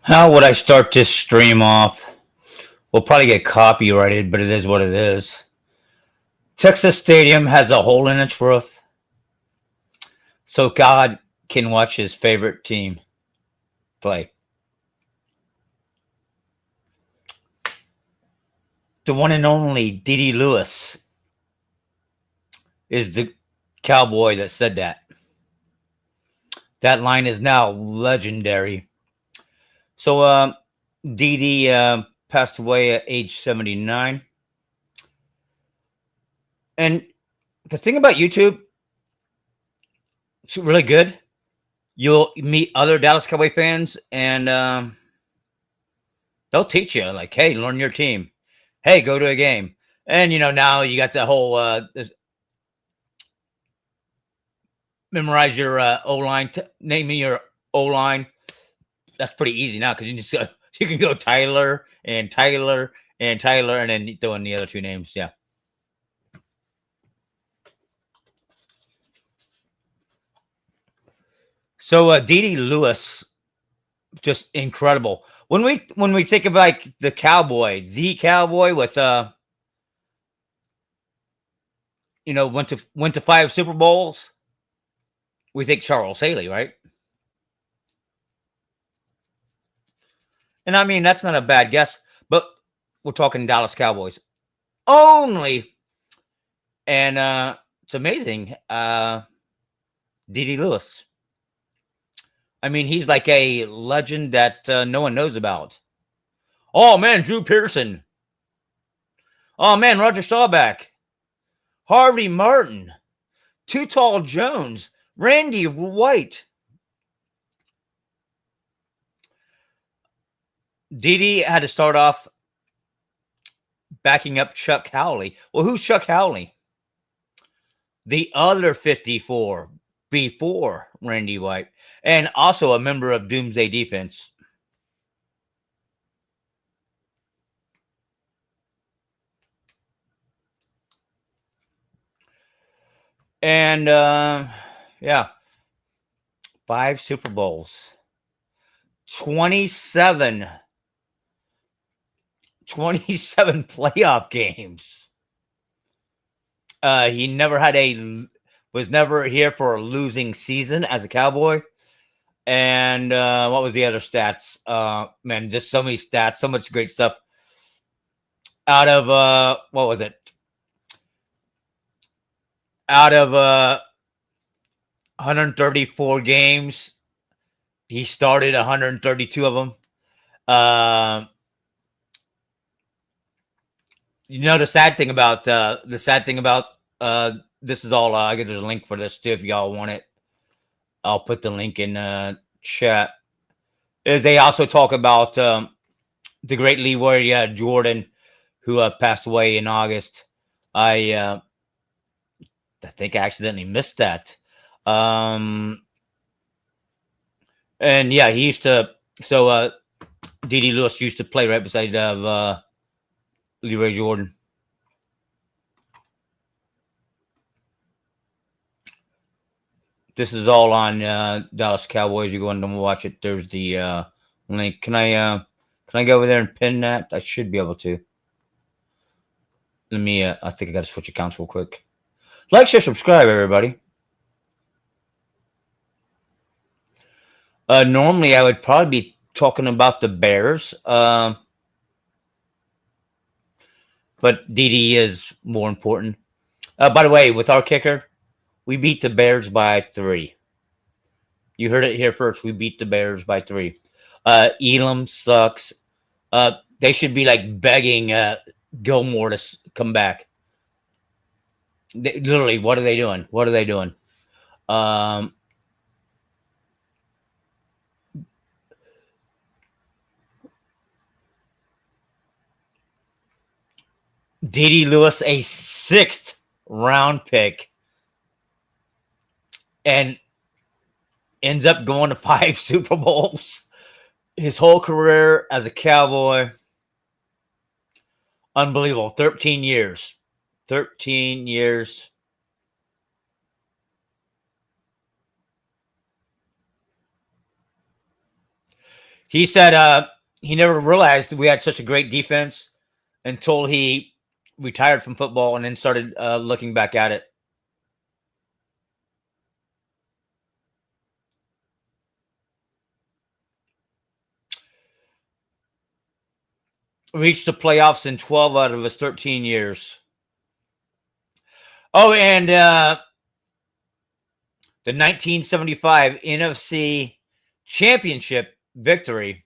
How would I start this stream off? We'll probably get copyrighted, but it is what it is. Texas Stadium has a hole in its roof, so God can watch his favorite team play. The one and only D.D. Lewis is the cowboy that said that. That line is now legendary. So, D.D. Passed away at age 79. And the thing about YouTube, it's really good. You'll meet other Dallas Cowboy fans, and they'll teach you, like, hey, learn your team. Hey, go to a game. And, now you got the whole memorize your O-line, naming your O-line. That's pretty easy now because you can go Tyler and Tyler and Tyler and then throw in the other two names. Yeah. So D.D. Lewis, just incredible. When we think of like the cowboy with went to 5 Super Bowls, we think Charles Haley, right? And I mean, that's not a bad guess, but we're talking Dallas Cowboys only. And it's amazing. D.D. Lewis. I mean, he's like a legend that no one knows about. Oh, man, Drew Pearson. Oh, man, Roger Staubach. Harvey Martin. Too Tall Jones. Randy White. D.D. had to start off backing up Chuck Howley. Well, who's Chuck Howley? The other 54 before Randy White, and also a member of Doomsday Defense. And yeah, 5 Super Bowls, 27 playoff games. He was never here for a losing season as a Cowboy. And what was the other stats? Man, just so many stats, so much great stuff. Out of what was it? Out of 134 games, he started 132 of them. The sad thing about this is all. I get a link for this too if y'all want it. I'll put the link in chat. Is they also talk about the great Leroy Jordan, who passed away in August. I think I accidentally missed that. And yeah, he used to. So D.D. Lewis used to play right beside Leroy Jordan. This is all on Dallas Cowboys. You go in and watch it. There's the link. Can I go over there and pin that? I should be able to. Let me. I think I got to switch accounts real quick. Like, share, subscribe, everybody. Normally, I would probably be talking about the Bears, but D.D. is more important. By the way, with our kicker, we beat the Bears by 3. You heard it here first. We beat the Bears by 3. Elam sucks. They should be like begging Gilmore to come back. Literally, what are they doing? What are they doing? D.D. Lewis, a 6th round pick, and ends up going to 5 Super Bowls. His whole career as a Cowboy, unbelievable. 13 years. 13 years. He said he never realized we had such a great defense until he retired from football and then started looking back at it. Reached the playoffs in 12 out of his 13 years. Oh, and the 1975 NFC Championship victory,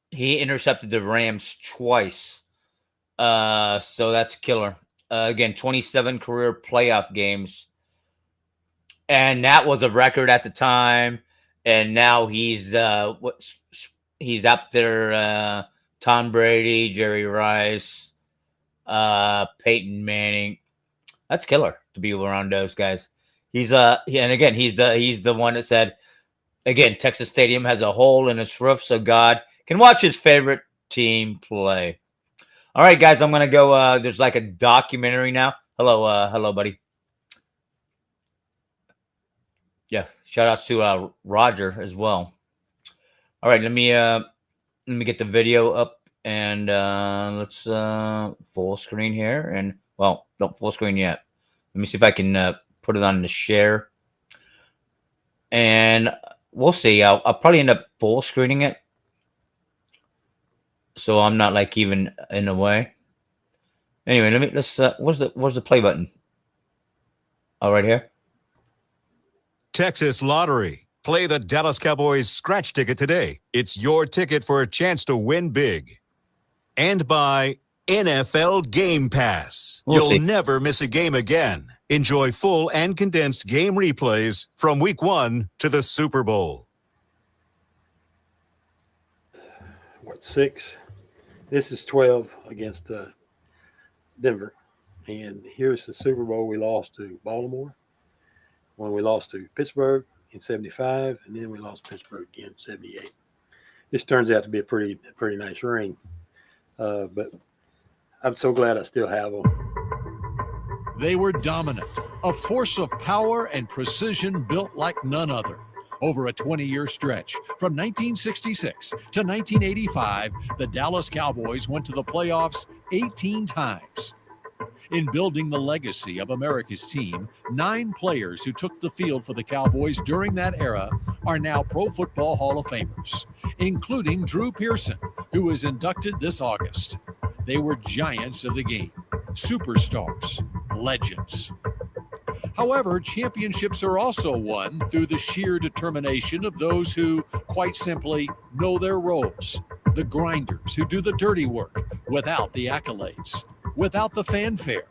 he intercepted the Rams twice. So that's killer. Again, 27 career playoff games. And that was a record at the time. And now he's up there. Tom Brady, Jerry Rice, Peyton Manning. That's killer to be around those guys. He's and again, he's the one that said, again, Texas Stadium has a hole in its roof, so God can watch his favorite team play. All right, guys, I'm gonna go. There's like a documentary now. Hello, buddy. Yeah, shout outs to Roger as well. All right, let me get the video up and let's full screen here. And well, don't full screen yet. Let me see if I can put it on the share, and we'll see. I'll probably end up full screening it, so I'm not like even in the way. Anyway, let's where's the play button? Oh, right here. Texas Lottery. Play the Dallas Cowboys scratch ticket today. It's your ticket for a chance to win big. And by NFL Game Pass. You'll never miss a game again. Enjoy full and condensed game replays from Week 1 to the Super Bowl. What, 6? This is 12 against Denver. And here's the Super Bowl we lost to Baltimore. When we lost to Pittsburgh in 75, and then we lost Pittsburgh again in 78. This turns out to be a pretty nice ring. But I'm so glad I still have them. They were dominant, a force of power and precision built like none other. Over a 20-year stretch, from 1966 to 1985, the Dallas Cowboys went to the playoffs 18 times. In building the legacy of America's team, 9 players who took the field for the Cowboys during that era are now Pro Football Hall of Famers, including Drew Pearson, who was inducted this August. They were giants of the game, superstars, legends. However, championships are also won through the sheer determination of those who, quite simply, know their roles, the grinders who do the dirty work without the accolades, without the fanfare,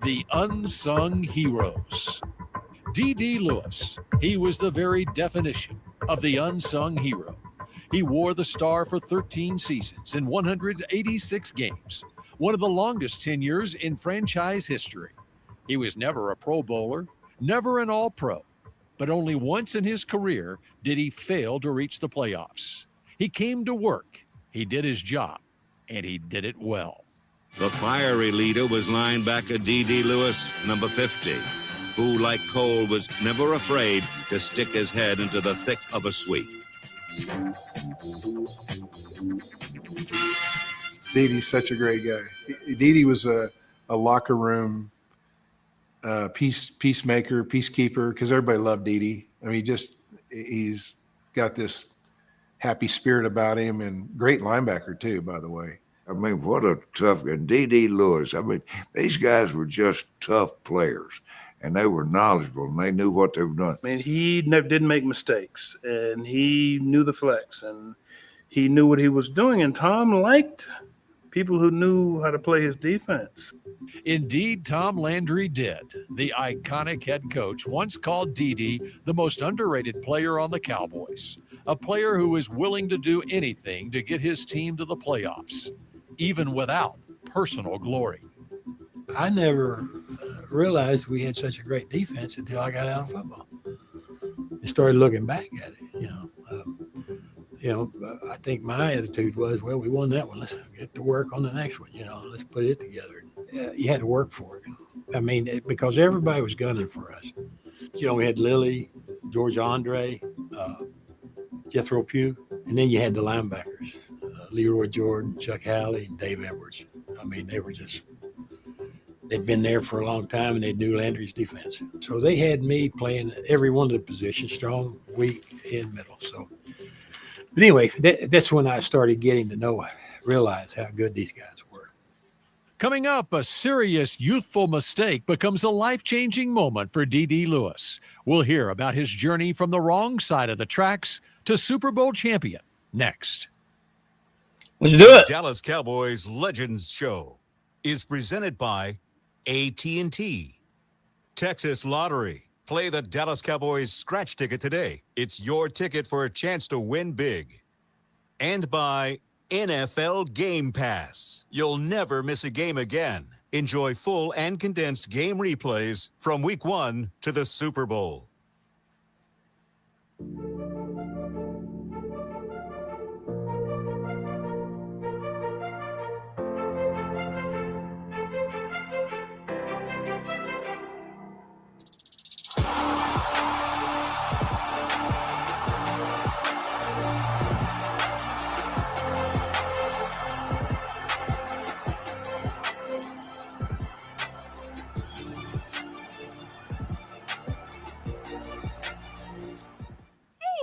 the unsung heroes. D.D. Lewis, he was the very definition of the unsung hero. He wore the star for 13 seasons in 186 games, one of the longest tenures in franchise history. He was never a Pro Bowler, never an All-Pro, but only once in his career did he fail to reach the playoffs. He came to work, he did his job, and he did it well. The fiery leader was linebacker D.D. Lewis, number 50, who, like Cole, was never afraid to stick his head into the thick of a sweep. D.D.'s such a great guy. D.D. was a locker room peacemaker, peacekeeper, because everybody loved D.D. I mean, he's got this happy spirit about him, and great linebacker too, by the way. I mean, what a tough guy. D.D. Lewis. I mean, these guys were just tough players, and they were knowledgeable, and they knew what they were doing. I mean, he didn't make mistakes, and he knew the flex, and he knew what he was doing. And Tom liked people who knew how to play his defense. Indeed, Tom Landry did. The iconic head coach once called D.D. the most underrated player on the Cowboys, a player who was willing to do anything to get his team to the playoffs, even without personal glory. I never realized we had such a great defense until I got out of football and started looking back at it. I think my attitude was, well, we won that one. Let's get to work on the next one. Let's put it together. You had to work for it. I mean, because everybody was gunning for us. We had Lilly, George Andre, Jethro Pugh. And then you had the linebackers, Leroy Jordan, Chuck Howley, and Dave Edwards. I mean, they'd been there for a long time, and they knew Landry's defense. So they had me playing every one of the positions, strong, weak, and middle. So, but anyway, that's when I started getting to realize how good these guys were. Coming up, a serious youthful mistake becomes a life-changing moment for D.D. Lewis. We'll hear about his journey from the wrong side of the tracks to Super Bowl champion next. Let's do it. Dallas Cowboys Legends Show is presented by AT&T. Texas Lottery. Play the Dallas Cowboys scratch ticket today. It's your ticket for a chance to win big. And by NFL Game Pass. You'll never miss a game again. Enjoy full and condensed game replays from Week 1 to the Super Bowl.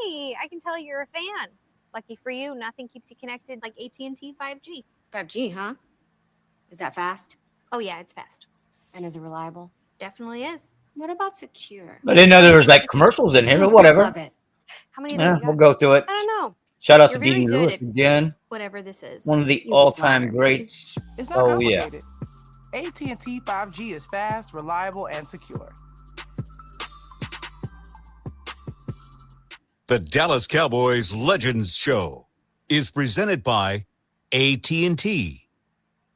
Hey, I can tell you're a fan. Lucky for you, nothing keeps you connected like AT&T 5G. 5G, huh? Is that fast? Oh yeah, it's fast. And is it reliable? Definitely is. What about secure? I didn't know there was like commercials in here, but whatever. Love it. How many of those Yeah, you got? we'll go through it. I don't know. Shout out You're to very D.D. good Lewis at again. Whatever this is. One of the You'll be all-time fired. greats. It's not Oh, yeah. complicated. AT&T 5G is fast, reliable, and secure. The Dallas Cowboys Legends Show is presented by AT&T.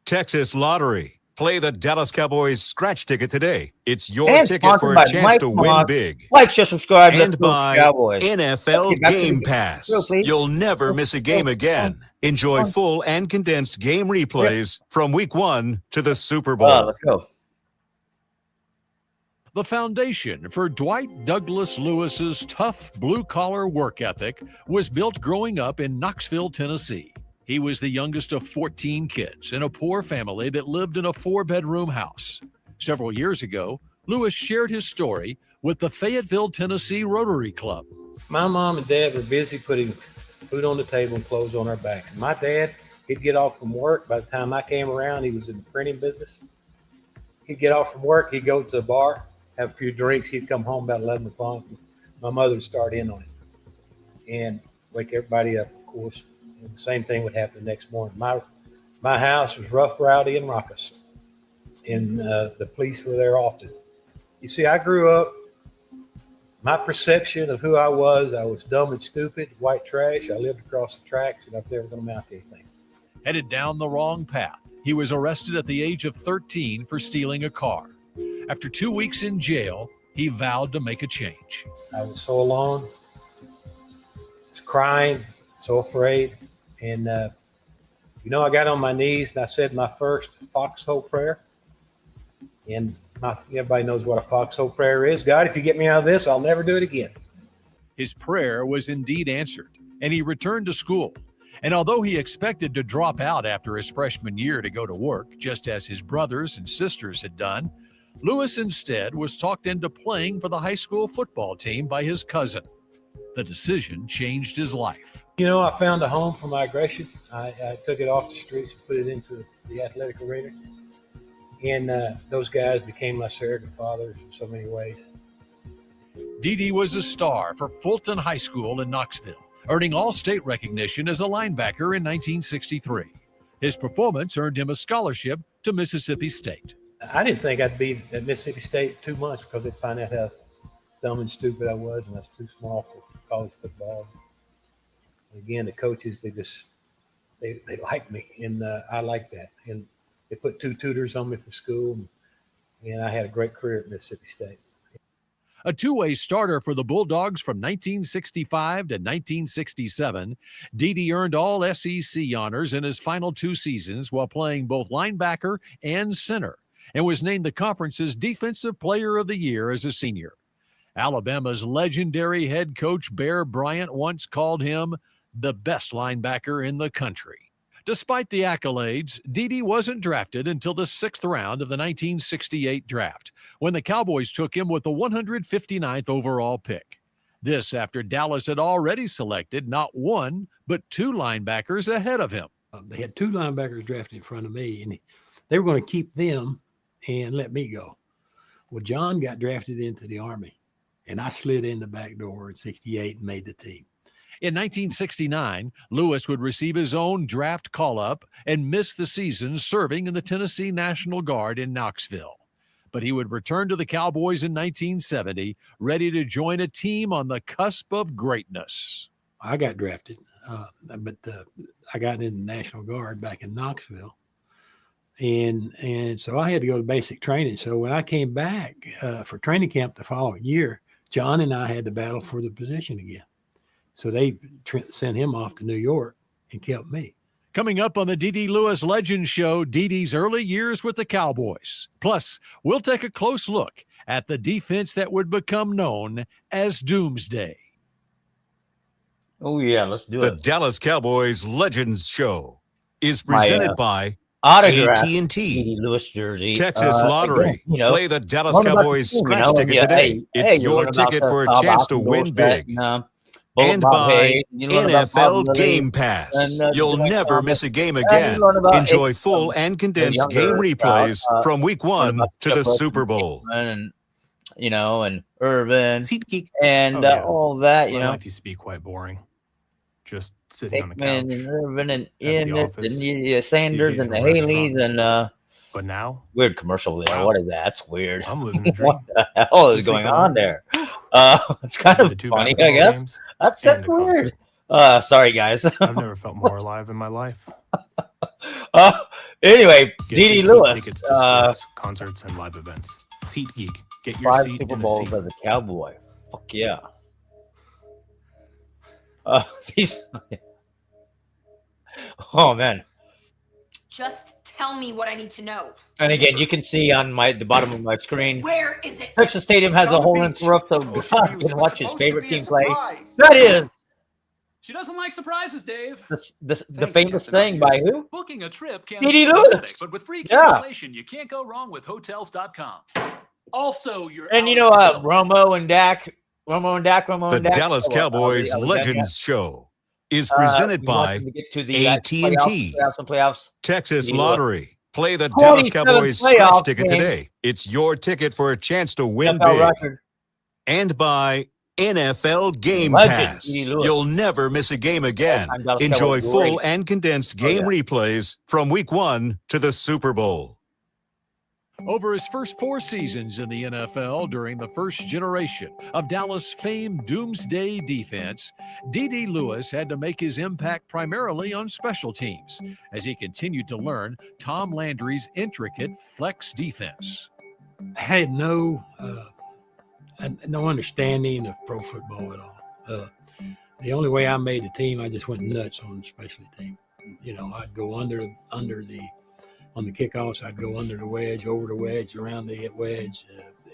Texas Lottery. Play the Dallas Cowboys scratch ticket today. It's your And ticket sponsored for a by chance Mike to win Moss. big. Like, share, subscribe. Let's And go by Cowboys. NFL Okay, back to the Game game. Pass. Go, please. You'll never miss a game again. Enjoy full and condensed game replays from Week 1 to the Super Bowl. Let's go. The foundation for Dwight Douglas Lewis's tough blue-collar work ethic was built growing up in Knoxville, Tennessee. He was the youngest of 14 kids in a poor family that lived in a 4-bedroom house. Several years ago, Lewis shared his story with the Fayetteville, Tennessee Rotary Club. My mom and dad were busy putting food on the table and clothes on our backs. My dad, he'd get off from work. By the time I came around, he was in the printing business. He'd get off from work, he'd go to the bar, have a few drinks. He'd come home about 11 o'clock. My mother would start in on him and wake everybody up, of course. And the same thing would happen the next morning. My house was rough, rowdy, and raucous, and the police were there often. You see, I grew up, my perception of who I was dumb and stupid, white trash. I lived across the tracks, and I was never going to amount to anything. Headed down the wrong path, he was arrested at the age of 13 for stealing a car. After 2 weeks in jail, he vowed to make a change. I was so alone, crying, so afraid. And, I got on my knees and I said my first foxhole prayer. And everybody knows what a foxhole prayer is. God, if you get me out of this, I'll never do it again. His prayer was indeed answered, and he returned to school. And although he expected to drop out after his freshman year to go to work, just as his brothers and sisters had done, Lewis instead was talked into playing for the high school football team by his cousin. The decision changed his life. I found a home for my aggression. I took it off the streets and put it into the athletic arena. And those guys became my surrogate fathers in so many ways. D.D. was a star for Fulton High School in Knoxville, earning all-state recognition as a linebacker in 1963. His performance earned him a scholarship to Mississippi State. I didn't think I'd be at Mississippi State 2 months because they'd find out how dumb and stupid I was, and I was too small for college football. Again, the coaches, they liked me, and I liked that. And they put 2 tutors on me for school, and I had a great career at Mississippi State. A two-way starter for the Bulldogs from 1965 to 1967, D.D. earned all SEC honors in his final 2 seasons while playing both linebacker and center, and was named the conference's Defensive Player of the Year as a senior. Alabama's legendary head coach Bear Bryant once called him the best linebacker in the country. Despite the accolades, Dede wasn't drafted until the 6th round of the 1968 draft, when the Cowboys took him with the 159th overall pick. This after Dallas had already selected not one, but 2 linebackers ahead of him. They had 2 linebackers drafted in front of me, and they were going to keep them and let me go. Well, John got drafted into the Army, and I slid in the back door in 68 and made the team. In 1969, Lewis would receive his own draft call-up and miss the season serving in the Tennessee National Guard in Knoxville. But he would return to the Cowboys in 1970, ready to join a team on the cusp of greatness. I got drafted, but I got in the National Guard back in Knoxville. And so I had to go to basic training. So when I came back for training camp the following year, John and I had to battle for the position again. So they sent him off to New York and kept me. Coming up on the Dede Lewis Legends Show, Dede's early years with the Cowboys. Plus, we'll take a close look at the defense that would become known as Doomsday. Oh, yeah, let's do The it. Dallas Cowboys Legends Show is presented by Autograph AT&T. Dede Lewis jersey. Texas Lottery. Again, you know, Play the Dallas learn about Cowboys the team, scratch you know, ticket yeah, today. It's you your learn about ticket the for a Bob chance to Hoffman win Doorset, big. Bullet And Bob by Hayes, and you learn about Bob NFL Lilly, Game Pass. and, You'll Jack never Thomas, miss a game and again. you learn about Enjoy Ace, full and condensed younger game replays crowd, from week learn 1 about to the Chip Wilson, Super Bowl. and you know, and Irvin, SeatGeek. and all that. You My know, life used to be quite boring. Just sitting on the Hickman couch. and Irvin and at the Emmett office, and the Sanders and the occasional Haleys restaurant. and But now, weird commercial there. Wow. What is that? That's weird. I'm living the dream. What the hell is This going weekend on alone. there? It's kind Been of to 2 funny, I basketball guess. games That's and a weird. concert. Sorry, guys. I've never felt more alive in my life. Anyway, Get Dede your seat Lewis. tickets to sports, concerts, and live events. SeatGeek. Get your 5 seat Super in a Bowls seat. as a Cowboy. Fuck yeah. These. Oh man. Just tell me what I need to know. And again, you can see on the bottom of my screen, Where is it? Texas Stadium has It's a on the hole in beach. the roof, so Ocean God Views. It can was watch his supposed to favorite be a team play. surprise. That is She doesn't like surprises, Dave. the famous saying by who? Booking a trip can Dede be Lewis. pathetic, but with free Yeah. cancellation, you can't go wrong with Hotels.com. Also, you're And you know, Romo and Dak. The Dallas Cowboys Legends Show is presented we want by them to get to the, AT&T. playoffs. Texas Dede Lewis. Lottery. Play the Dallas 27 Cowboys playoff scratch ticket game. today. It's your ticket for a chance to win NFL big. record. And by NFL Game Legend, Pass. Dede Lewis. You'll never miss a game again. All-time Dallas Enjoy Cowboys full great. and condensed game replays from week 1 to the Super Bowl. Over his first 4 seasons in the NFL during the first generation of Dallas famed Doomsday defense, Dede Lewis had to make his impact primarily on special teams as he continued to learn Tom Landry's intricate flex defense. I had no understanding of pro football at all. The only way I made the team, I just went nuts on the special team. You know, I'd go on the kickoffs, I'd go under the wedge, over the wedge, around the wedge,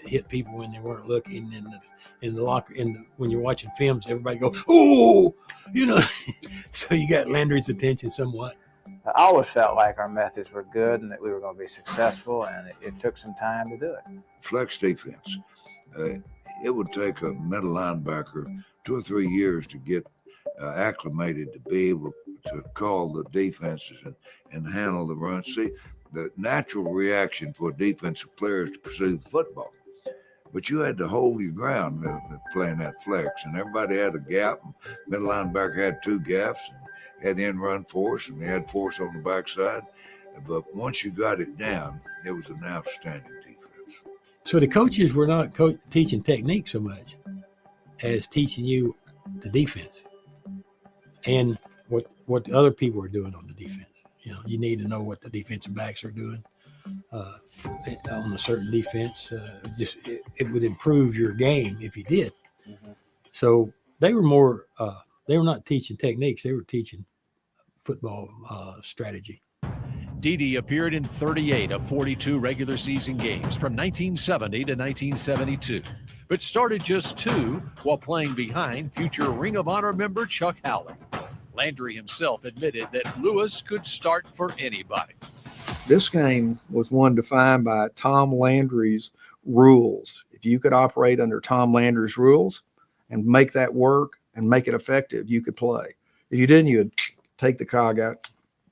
hit people when they weren't looking. In the locker, when you're watching films, everybody goes, "Ooh," you know. So you got Landry's attention somewhat. I always felt like our methods were good and that we were going to be successful, and it took some time to do it. Flex defense. It would take a middle linebacker 2 or 3 years to get acclimated to be able to call the defenses and handle the run. See, the natural reaction for a defensive player is to pursue the football. But you had to hold your ground playing that flex, and everybody had a gap. Middle linebacker had 2 gaps, and had end run force, and they had force on the backside. But once you got it down, it was an outstanding defense. So the coaches were not teaching technique so much as teaching you the defense and what the other people are doing on the defense. You know, you need to know what the defensive backs are doing on a certain defense. It would improve your game if you did. Mm-hmm. So they were not teaching techniques. They were teaching football strategy. Dede appeared in 38 of 42 regular season games from 1970 to 1972, but started just 2 while playing behind future Ring of Honor member Chuck Howley. Landry himself admitted that Lewis could start for anybody. This game was one defined by Tom Landry's rules. If you could operate under Tom Landry's rules and make that work and make it effective, you could play. If you didn't, you would take the cog out,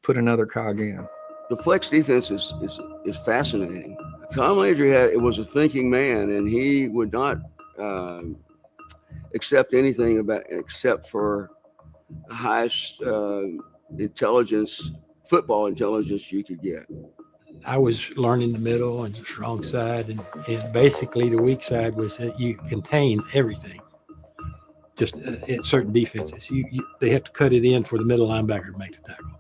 put another cog in. The flex defense is fascinating. Tom Landry was a thinking man, and he would not accept anything except for the highest intelligence, football intelligence you could get. I was learning the middle and the strong side, and basically the weak side was that you contain everything. Just at certain defenses, they have to cut it in for the middle linebacker to make the tackle.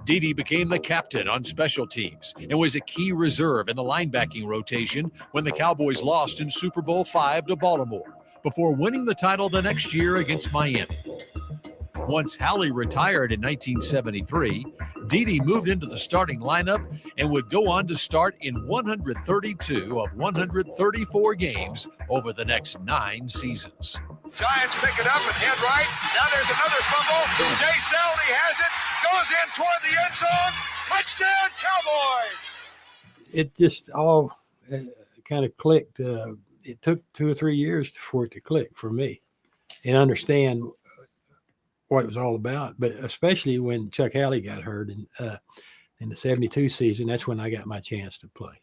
Dede became the captain on special teams and was a key reserve in the linebacking rotation when the Cowboys lost in Super Bowl V to Baltimore before winning the title the next year against Miami. Once Hallie retired in 1973, Dede moved into the starting lineup and would go on to start in 132 of 134 games over the next 9 seasons. Giants pick it up and head right. Now there's another fumble. Jay Seldy has it. Goes in toward the end zone. Touchdown, Cowboys! It just all kind of clicked. It took 2 or 3 years for it to click for me and understand what it was all about. But especially when Chuck Hallie got hurt in the 72 season, that's when I got my chance to play.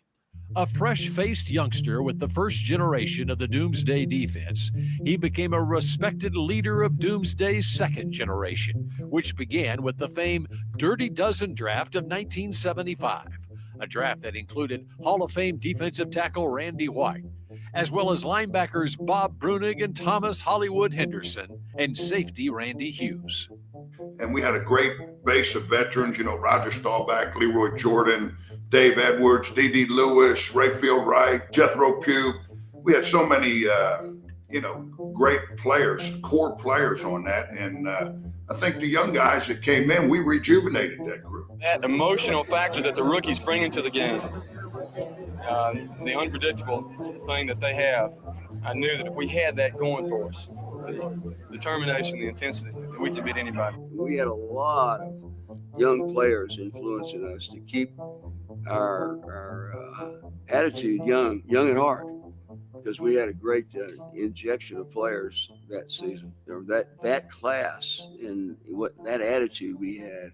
A fresh-faced youngster with the first generation of the Doomsday defense, he became a respected leader of Doomsday's second generation, which began with the famed Dirty Dozen draft of 1975, a draft that included Hall of Fame defensive tackle Randy White, as well as linebackers Bob Brunig and Thomas Hollywood Henderson, and safety Randy Hughes. And we had a great base of veterans, Roger Staubach, Leroy Jordan, Dave Edwards, D.D. Lewis, Rayfield Wright, Jethro Pugh. We had so many, great players, core players on that. And I think the young guys that came in, we rejuvenated that group. That emotional factor that the rookies bring into the game, the unpredictable thing that they have, I knew that if we had that going for us, the determination, the intensity, that we could beat anybody. We had a lot of young players influencing us to keep our attitude young at heart, because we had a great injection of players that season, or that class, and what that attitude we had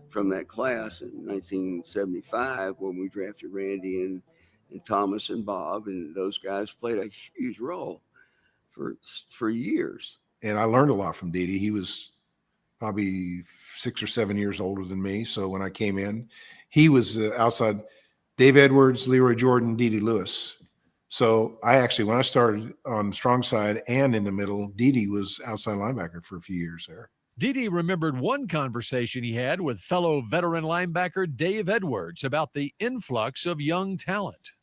from that class in 1975 when we drafted Randy and Thomas and Bob, and those guys played a huge role for years. And I learned a lot from Dede. He was probably 6 or 7 years older than me. So when I came in, he was outside Dave Edwards, Leroy Jordan, Dede Lewis. So I actually, when I started on the strong side and in the middle, Dede was outside linebacker for a few years there. Dede remembered one conversation he had with fellow veteran linebacker Dave Edwards about the influx of young talent.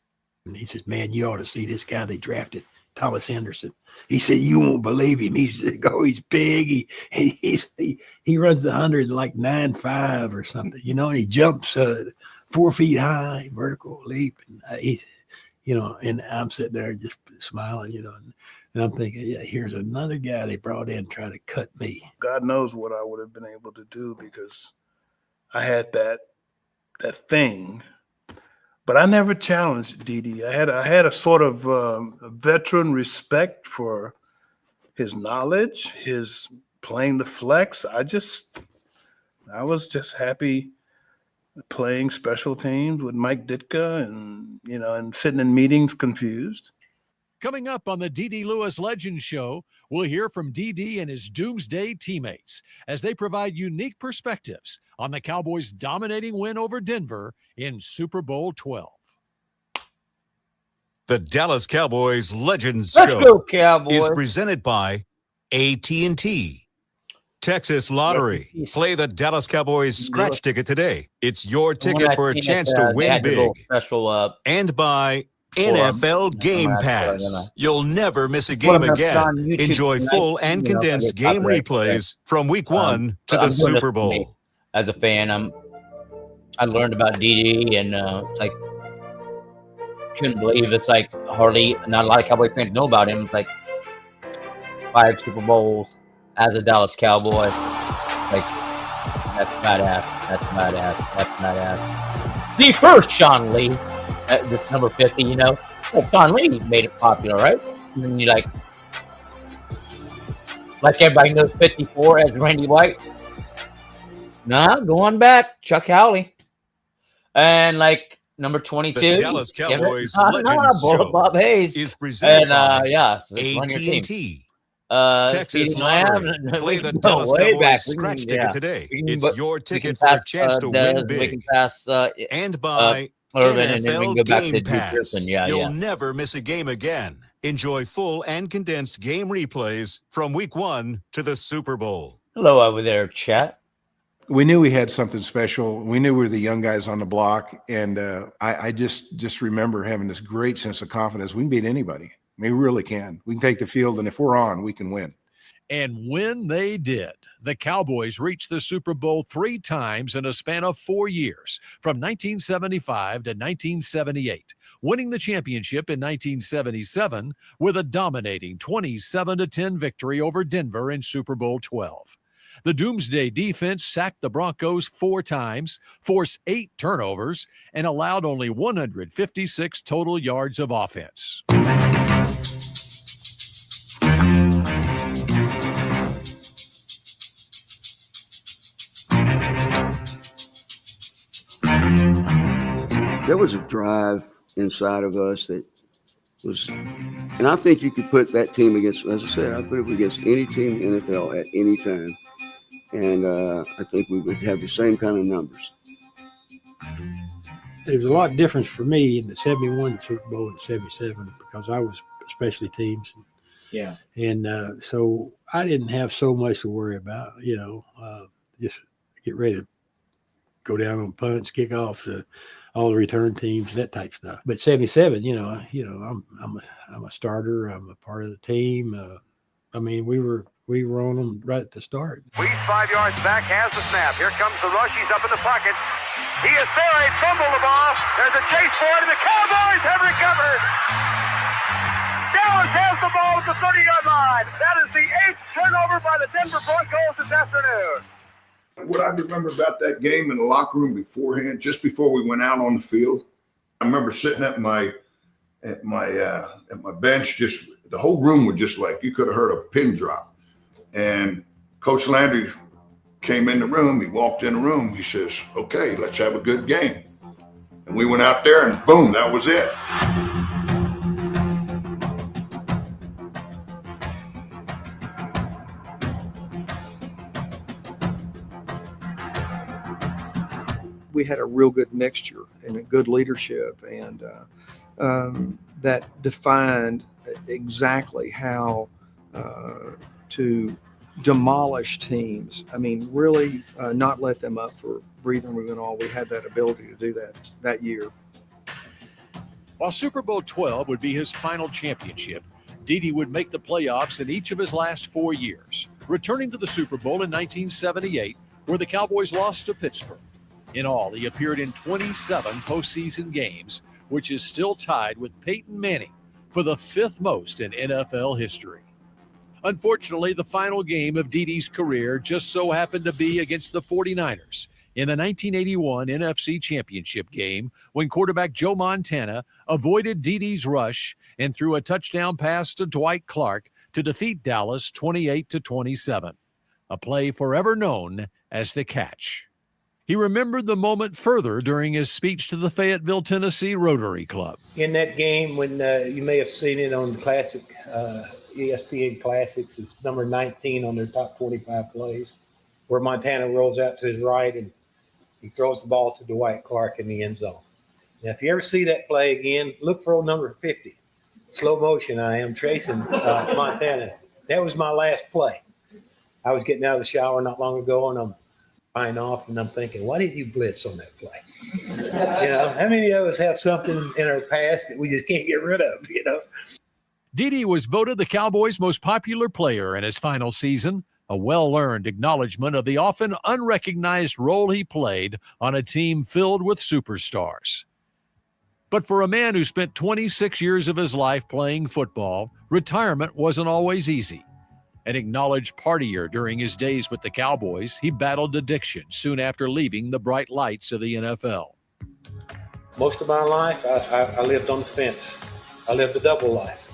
And he says, "Man, you ought to see this guy they drafted, Thomas Henderson." He said, "You won't believe him. He's big. He runs the 100 like 9.5 or something, and he jumps 4 feet high, vertical leap." And and I'm sitting there just smiling, and I'm thinking, yeah, here's another guy they brought in trying to cut me. God knows what I would have been able to do, because I had that thing. But I never challenged Dede. I had a sort of veteran respect for his knowledge, his playing the flex. I was just happy playing special teams with Mike Ditka and sitting in meetings confused. Coming up on the Dede Lewis Legend Show, we'll hear from Dede and his Doomsday teammates as they provide unique perspectives on the Cowboys' dominating win over Denver in Super Bowl XII. The Dallas Cowboys Legends Let's Show go, Cowboys. is presented by AT&T. Texas Lottery. Play the Dallas Cowboys scratch ticket today. It's your ticket for a chance to win big. Special, and by NFL Game Pass. You'll never miss a game again. Enjoy full and condensed game replays from week 1 to the Super Bowl. As a fan, I learned about Dede, and it's like, couldn't believe it's like hardly not a lot of Cowboy fans know about him. It's like 5 Super Bowls as a Dallas Cowboy. Like, That's badass. That's badass. That's badass. The first Sean Lee, this number 50, you know. Well, Sean Lee made it popular, right? And then you like everybody knows 54 as Randy White. Nah, going back, Chuck Howley. And like number 22, The Dallas Cowboys Legends Show Bob Hayes. is presented by yeah, so it's on your team. AT&T. Texas Texas Lottery. Play the Dallas way back. Cowboys scratch Yeah. ticket today. We can It's put- your we can ticket for a pass, chance to Des, win We can big. pass And by Irvin, and then we can NFL go back to Game Drew Pearson. Pass. Yeah, You'll yeah. never miss a game again. Enjoy full and condensed game replays from week 1 to the Super Bowl. Hello over there, chat. We knew we had something special. We knew we were the young guys on the block, and I just remember having this great sense of confidence. We can beat anybody. We really can. We can take the field, and if we're on, we can win. And when they did, the Cowboys reached the Super Bowl 3 times in a span of 4 years, from 1975 to 1978, winning the championship in 1977 with a dominating 27-10 victory over Denver in Super Bowl 12. The Doomsday defense sacked the Broncos 4 times, forced 8 turnovers, and allowed only 156 total yards of offense. There was a drive inside of us that was, and I think you could put that team against, as I said, I put it against any team in the NFL at any time. And I think we would have the same kind of numbers. There was a lot of difference for me in the 71 Super Bowl and 77 because I was specialty teams. Yeah. And so I didn't have so much to worry about, just get ready to go down on punts, kickoffs, all the return teams, that type stuff. But 77, I'm a starter. I'm a part of the team. We were on them right at the start. Weeds 5 yards back, has the snap. Here comes the rush. He's up in the pocket. He is buried, fumbled the ball. There's a chase for it, and the Cowboys have recovered. Dallas has the ball at the 30-yard line. That is the 8th turnover by the Denver Broncos this afternoon. What I remember about that game in the locker room beforehand, just before we went out on the field, I remember sitting at my bench. Just the whole room was just like you could have heard a pin drop. And Coach Landry came in the room. He walked in the room. He says, "Okay, let's have a good game." And we went out there, and boom, that was it. We had a real good mixture and a good leadership, and that defined exactly how to demolish teams. Really not let them up for breathing room and all. We had that ability to do that year. While Super Bowl 12 would be his final championship, Dede would make the playoffs in each of his last 4 years, returning to the Super Bowl in 1978, where the Cowboys lost to Pittsburgh. In all, he appeared in 27 postseason games, which is still tied with Peyton Manning for the 5th most in NFL history. Unfortunately, the final game of Dede's career just so happened to be against the 49ers in the 1981 NFC Championship game when quarterback Joe Montana avoided Dede's rush and threw a touchdown pass to Dwight Clark to defeat Dallas 28-27, a play forever known as the catch. He remembered the moment further during his speech to the Fayetteville, Tennessee Rotary Club. In that game, when you may have seen it on the classic ESPN Classics, it's number 19 on their top 25 plays, where Montana rolls out to his right and he throws the ball to Dwight Clark in the end zone. Now, if you ever see that play again, look for old number 50. Slow motion, I am tracing Montana. That was my last play. I was getting out of the shower not long ago, and I'm flying off, and I'm thinking, why didn't you blitz on that play? How many of us have something in our past that we just can't get rid of, Dede was voted the Cowboys' most popular player in his final season, a well-earned acknowledgement of the often unrecognized role he played on a team filled with superstars. But for a man who spent 26 years of his life playing football, retirement wasn't always easy. An acknowledged partier during his days with the Cowboys, he battled addiction soon after leaving the bright lights of the NFL. Most of my life, I lived on the fence. I lived a double life.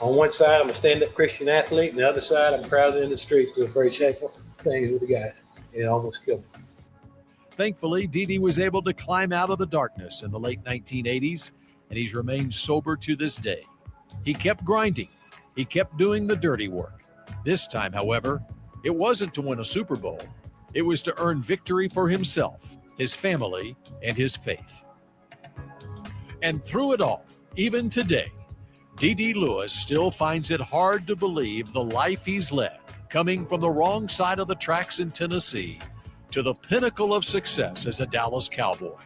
On one side, I'm a stand-up Christian athlete, and the other side, I'm crowded in the streets doing very shameful things with the guys. It almost killed me. Thankfully, Didi was able to climb out of the darkness in the late 1980s, and he's remained sober to this day. He kept grinding. He kept doing the dirty work. This time, however, it wasn't to win a Super Bowl. It was to earn victory for himself, his family, and his faith. And through it all, even today, Didi Lewis still finds it hard to believe the life he's led, coming from the wrong side of the tracks in Tennessee to the pinnacle of success as a Dallas Cowboy.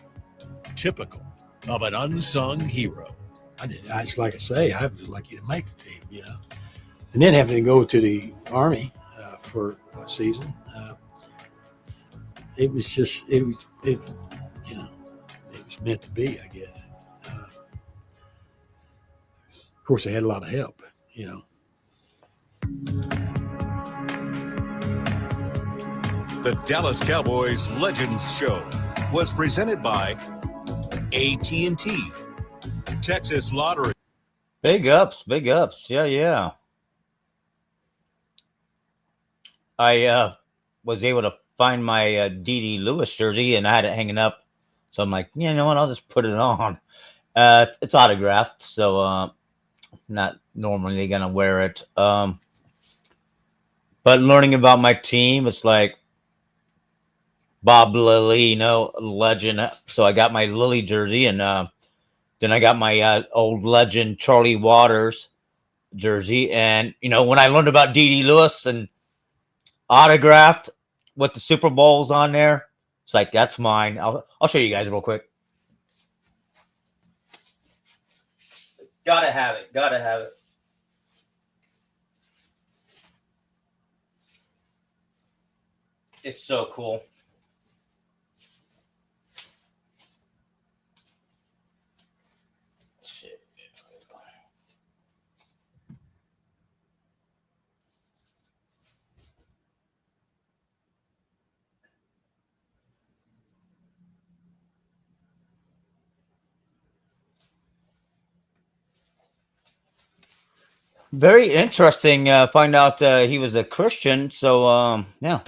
Typical of an unsung hero. It's like I say, I was lucky to make the team, you know. And then having to go to the Army for a season, it was meant to be, I guess. Of course, I had a lot of help, you know. The Dallas Cowboys Legends Show was presented by AT&T, Texas Lottery. Big ups, big ups. Yeah. I was able to find my Didi Lewis jersey, and I had it hanging up. So I'm like, you know what? I'll just put it on. It's autographed, so not normally going to wear it. But learning about my team, it's like Bob Lilly, you know, legend. So I got my Lilly jersey, and then I got my old legend Charlie Waters jersey. And, you know, when I learned about Didi Lewis and autographed with the Super Bowls on there, it's like, that's mine. I'll show you guys real quick. Gotta have it. It's so cool. Very interesting. Find out he was a Christian. So, yeah,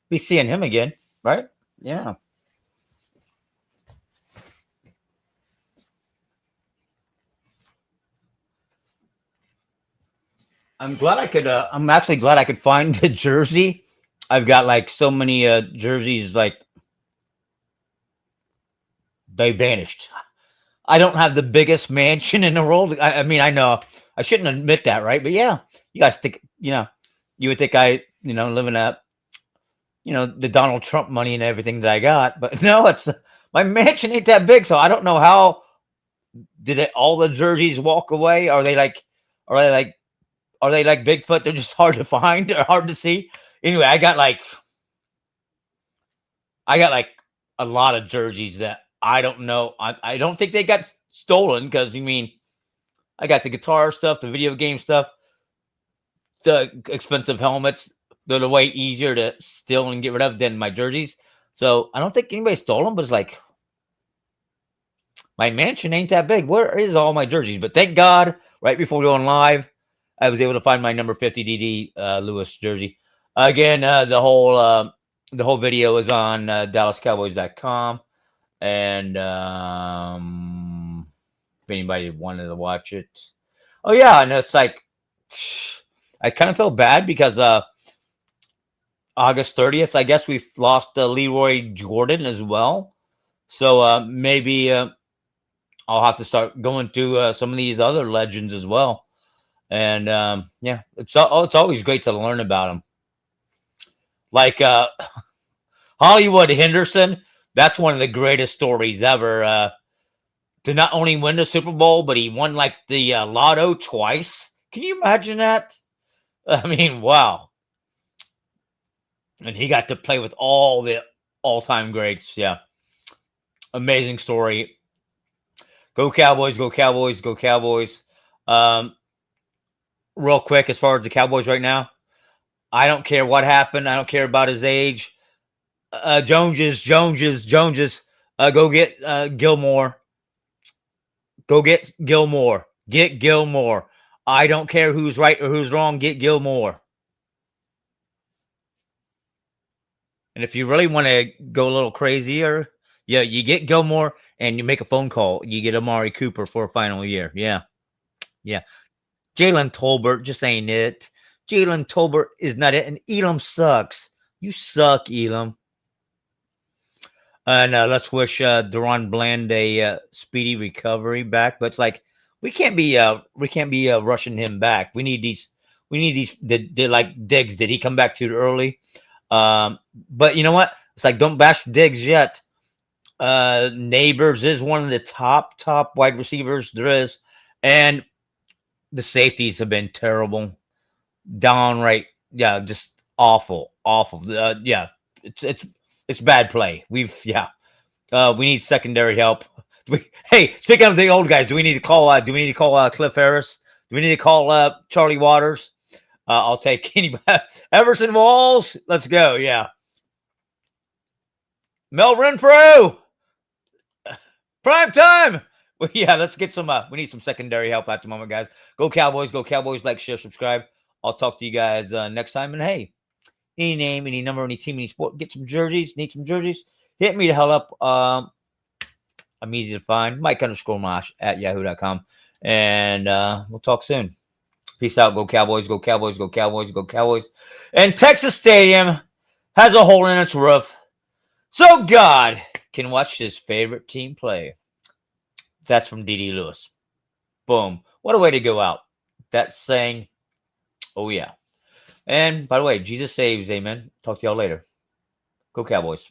be seeing him again, right? Yeah. I'm glad I could. I'm actually glad I could find the jersey. I've got like so many jerseys, like they vanished. I don't have the biggest mansion in the world. I mean, I know I shouldn't admit that, right? But yeah, you guys think, you know, you would think I, you know, living up, you know, the Donald Trump money and everything that I got. But no, it's my mansion ain't that big, so I don't know how all the jerseys walk away. Are they like Bigfoot? They're just hard to find or hard to see. Anyway, I got like a lot of jerseys that I don't know. I don't think they got stolen because, I mean, I got the guitar stuff, the video game stuff, the expensive helmets. They're way easier to steal and get rid of than my jerseys. So I don't think anybody stole them, but it's like my mansion ain't that big. Where is all my jerseys? But thank God, right before we go on live, I was able to find my number 50 Didi Lewis jersey. Again, the whole video is on DallasCowboys.com. And if anybody wanted to watch it. Oh, yeah. And it's like, I kind of feel bad because August 30th, I guess we've lost Leroy Jordan as well. So maybe I'll have to start going to some of these other legends as well. And yeah, it's always great to learn about them. Like Hollywood Henderson. That's one of the greatest stories ever. To not only win the Super Bowl, but he won like the lotto twice. Can you imagine that? I mean, wow. And he got to play with all the all-time greats. Yeah. Amazing story. Go Cowboys, go Cowboys, go Cowboys. Real quick, as far as the Cowboys right now, I don't care what happened. I don't care about his age. Joneses. Go get Gilmore. Go get Gilmore. Get Gilmore. I don't care who's right or who's wrong. Get Gilmore. And if you really want to go a little crazier, yeah, you get Gilmore and you make a phone call. You get Amari Cooper for a final year. Yeah. Yeah. Jalen Tolbert just ain't it. Jalen Tolbert is not it. And Elam sucks. You suck, Elam. And let's wish Deron Bland a speedy recovery back. But it's like we can't be rushing him back. We need these. Did like Diggs? Did he come back too early? But you know what? It's like don't bash Diggs yet. Neighbors is one of the top wide receivers there is, and the safeties have been terrible, downright. Yeah, just awful. Yeah, it's bad play. We need secondary help. Hey, speaking of the old guys, do we need to call Cliff Harris? Do we need to call Charlie Waters? I'll take anybody. Everson Walls. Let's go. Yeah. Mel Renfro. Prime time. Well, yeah, let's get some. We need some secondary help at the moment, guys. Go Cowboys. Go Cowboys. Like, share, subscribe. I'll talk to you guys next time. And hey, any name, any number, any team, any sport, get some jerseys. Need some jerseys. Hit me the hell up. I'm easy to find. Mike_Mosh at yahoo.com. And we'll talk soon. Peace out. Go Cowboys. Go Cowboys. Go Cowboys. Go Cowboys. And Texas Stadium has a hole in its roof, so God can watch his favorite team play. That's from D.D. Lewis. Boom. What a way to go out. That's saying, oh, yeah. And by the way, Jesus saves. Amen. Talk to y'all later. Go Cowboys.